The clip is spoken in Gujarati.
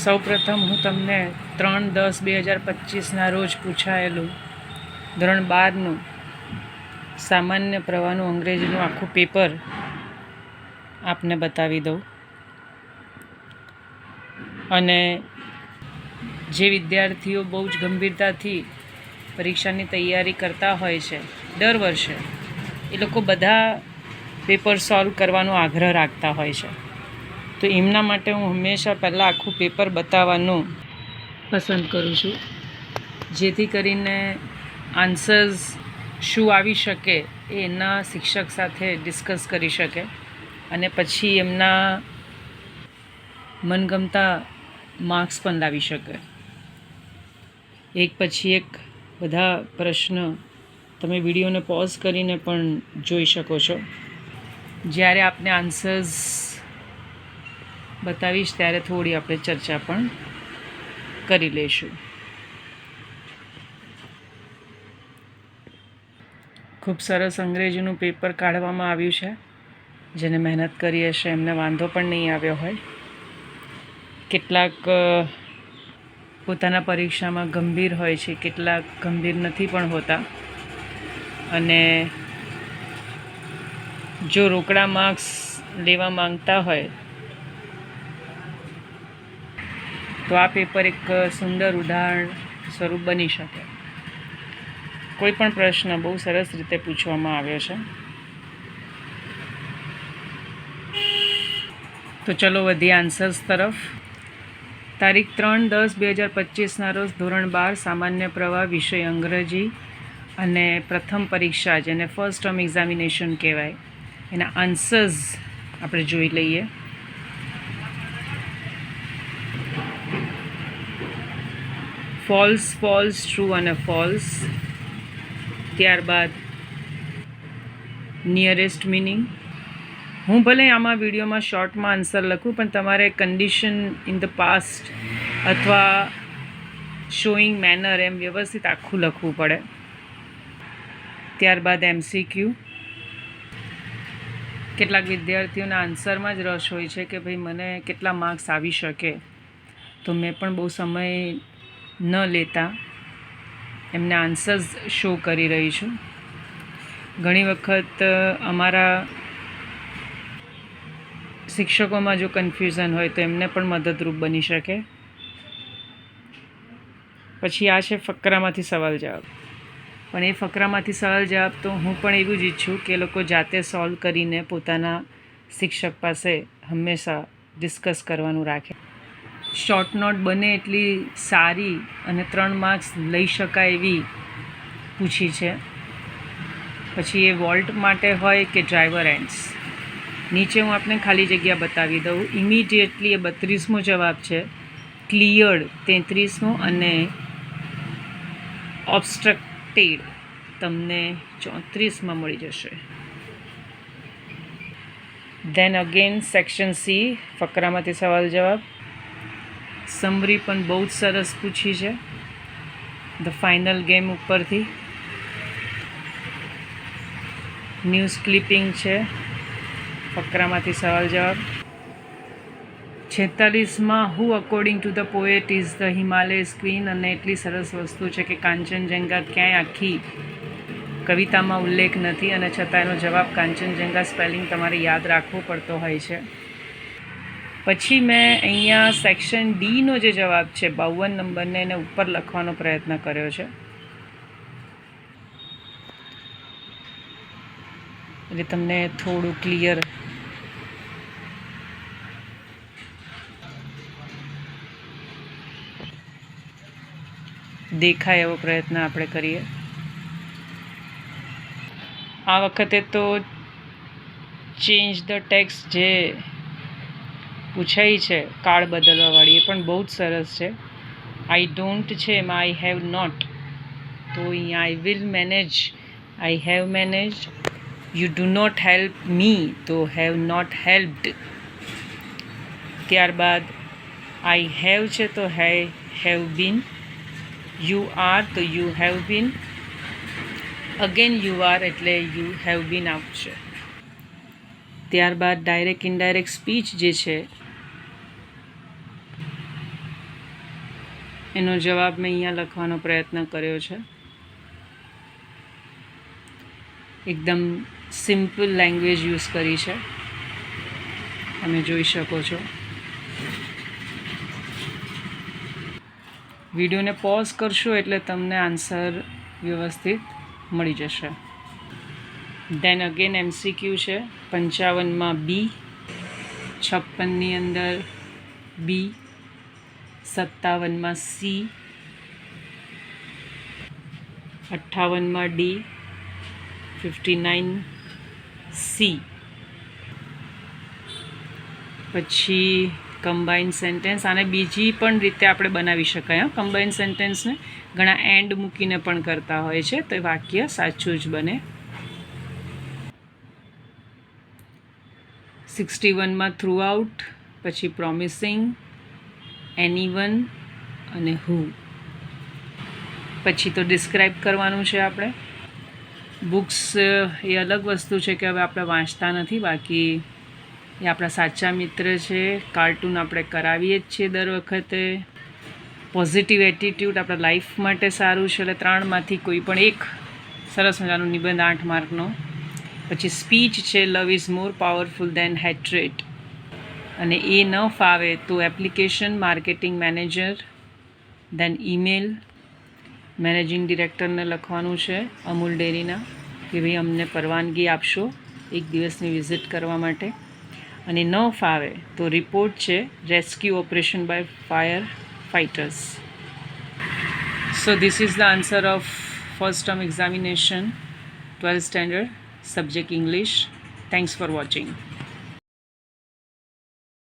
સૌપ્રથમ હું તમને 3/10/2025ના રોજ પૂછાયેલું ધોરણ 12નું સામાન્ય પ્રવાહનું અંગ્રેજીનું આખું પેપર આપને બતાવી દઉં. અને જે વિદ્યાર્થીઓ બહુ જ ગંભીરતાથી પરીક્ષાની તૈયારી કરતા હોય છે દર વર્ષે, એ લોકો બધા પેપર સોલ્વ કરવાનો આગ્રહ રાખતા હોય છે. તો એમના માટે હું હંમેશા પહેલાં આખું પેપર બતાવવાનું પસંદ કરું છું, જેથી કરીને આન્સર્સ શું આવી શકે એ એના શિક્ષક સાથે ડિસ્કસ કરી શકે અને પછી એમના મનગમતા માર્ક્સ પણ લાવી શકે. એક પછી એક બધા પ્રશ્ન તમે વિડીયોને પોઝ કરીને પણ જોઈ શકો છો. જ્યારે આપને આન્સર્સ બતાવીશ ત્યારે થોડી આપણે ચર્ચા પણ કરી લઈશું. ખૂબ સરસ અંગ્રેજીનું પેપર કાઢવામાં આવ્યું છે. જેને મહેનત કરી હશે એમને વાંધો પણ નહીં આવ્યો હોય. કેટલાક પોતાના પરીક્ષામાં ગંભીર હોય છે, કેટલાક ગંભીર નથી પણ હોતા. અને જો રોકડા માર્ક્સ લેવા માંગતા હોય તો આ પેપર એક સુંદર ઉદાહરણ સ્વરૂપ બની શકે. કોઈ પણ પ્રશ્ન બહુ સરસ રીતે પૂછવામાં આવ્યો છે. તો ચલો વધીએ આન્સર્સ તરફ. તારીખ 3/10/2025ના રોજ ધોરણ 12 સામાન્ય પ્રવાહ વિષય અંગ્રેજી અને પ્રથમ પરીક્ષા, જેને ફર્સ્ટ ટર્મ એક્ઝામિનેશન કહેવાય, એના આન્સર્સ આપણે જોઈ લઈએ. ફોલ્સ, ફોલ્સ, ટ્રુ અને ફોલ્સ. ત્યારબાદ નિયરેસ્ટ મિનિંગ. હું ભલે આમાં વિડીયોમાં શોર્ટમાં આન્સર લખું, પણ તમારે કન્ડિશન ઇન ધ પાસ્ટ અથવા શોઈંગ મેનર એમ વ્યવસ્થિત આખું લખવું પડે. ત્યારબાદ MCQ. કેટલાક વિદ્યાર્થીઓના આન્સરમાં જ રસ હોય છે કે ભાઈ મને કેટલા માર્ક્સ આવી શકે, તો મેં પણ બહુ સમય ન લેતા એમને આન્સર્સ શો કરી રહી છું. ઘણી વખત અમારા શિક્ષકોમાં જો કન્ફ્યુઝન હોય તો એમને પણ મદદરૂપ બની શકે. પછી આ છે ફકરામાંથી સવાલ જવાબ. પણ એ ફકરામાંથી સવાલ જવાબ તો હું પણ એવું જ ઈચ્છું કે લોકો જાતે સોલ્વ કરીને પોતાના શિક્ષક પાસે હંમેશા ડિસ્કસ કરવાનું રાખે. શોર્ટ નોટ બને એટલી સારી અને 3 માર્ક્સ લઈ શકાય એવી પૂછી છે. પછી એ વોલ્ટ માટે હોય કે ડ્રાઈવર એન્ડ્સ. નીચે હું આપને ખાલી જગ્યા બતાવી દઉં. ઇમિડિયેટલી એ 32મો જવાબ છે, ક્લિયર્ડ 33મો અને ઓબ્સ્ટ્રક્ટેડ તમને 34માં મળી જશે. ધેન અગેન સેક્શન સી, ફકરામાંથી સવાલ જવાબ. સમરી પણ બહુ જ સરસ પૂછી છે ધ ફાઇનલ ગેમ ઉપરથી. ન્યૂઝ ક્લિપિંગ છે, ફકરામાંથી સવાલ જવાબ. 46માં who according to the poet is the Himalayas queen. અને એટલી સરસ વસ્તુ છે કે કાંચનજંઘા ક્યાંય આખી કવિતામાં ઉલ્લેખ નથી અને છતાં એનો જવાબ કાંચનજંઘા સ્પેલિંગ તમારે યાદ રાખવો પડતો હોય છે. પછી મેં અહીંયા સેક્શન ડીનો જે જવાબ છે 52 નંબરને એને ઉપર લખવાનો પ્રયત્ન કર્યો છે. એટલે તમને થોડું ક્લિયર દેખાય એવો પ્રયત્ન આપણે કરીએ. આ વખતે તો ચેન્જ ધ ટેક્સ્ટ જે પૂછાઈ છે કાળ બદલવાવાળી, એ પણ બહુ જ સરસ છે. આઈ ડોન્ટ છે એમાં આઈ હેવ નોટ, તો અહીંયા I will manage, I have manage. You do not help me, તો હેવ નોટ હેલ્પડ. ત્યારબાદ આઈ હેવ છે તો હેવ બીન. યુ આર તો you have been. Again you are એટલે યુ હેવ બીન આવશે. ત્યારબાદ ડાયરેક્ટ ઇનડાયરેક્ટ સ્પીચ જે છે એનો જવાબ મેં અહીંયા લખવાનો પ્રયત્ન કર્યો છે. એકદમ સિમ્પલ લેંગ્વેજ યુઝ કરી છે, તમે જોઈ શકો છો. વિડીયોને પોઝ કરશો એટલે તમને આન્સર વ્યવસ્થિત મળી જશે. દેન અગેન MCQ છે. 55માં બી, 56ની અંદર બી, 57માં સી, 58માં ડી, 59 સી. પછી કમ્બાઇન સેન્ટેન્સ. આને બીજી પણ રીતે આપણે બનાવી શકાય. કમ્બાઇન સેન્ટેન્સને ઘણા એન્ડ મૂકીને પણ કરતા હોય છે, તો એ વાક્ય સાચું જ બને. 61માં થ્રુઆઉટ, પછી પ્રોમિસિંગ, એનીવન અને હુ. પછી તો ડિસ્ક્રાઇબ કરવાનું છે આપણે. બુક્સ એ અલગ વસ્તુ છે કે હવે આપણે વાંચતા નથી, બાકી એ આપણા સાચા મિત્ર છે. કાર્ટૂન આપણે કરાવીએ જ છીએ દર વખતે. પોઝિટિવ એટીટ્યૂડ આપણા લાઈફ માટે સારું છે. એટલે 3માંથી કોઈ પણ એક સરસ મજાનો નિબંધ 8 માર્કનો. પછી સ્પીચ છે. Love is more powerful than hatred. અને એ ન ફાવે તો application marketing manager, then email. Managing ડિરેક્ટરને લખવાનું છે અમૂલ ડેરીના કે ભાઈ અમને પરવાનગી આપશો એક દિવસની વિઝિટ કરવા માટે. અને ન ફાવે તો રિપોર્ટ છે rescue operation by fire fighters. So this is the answer of first term examination 12th standard subject English. Thanks for watching.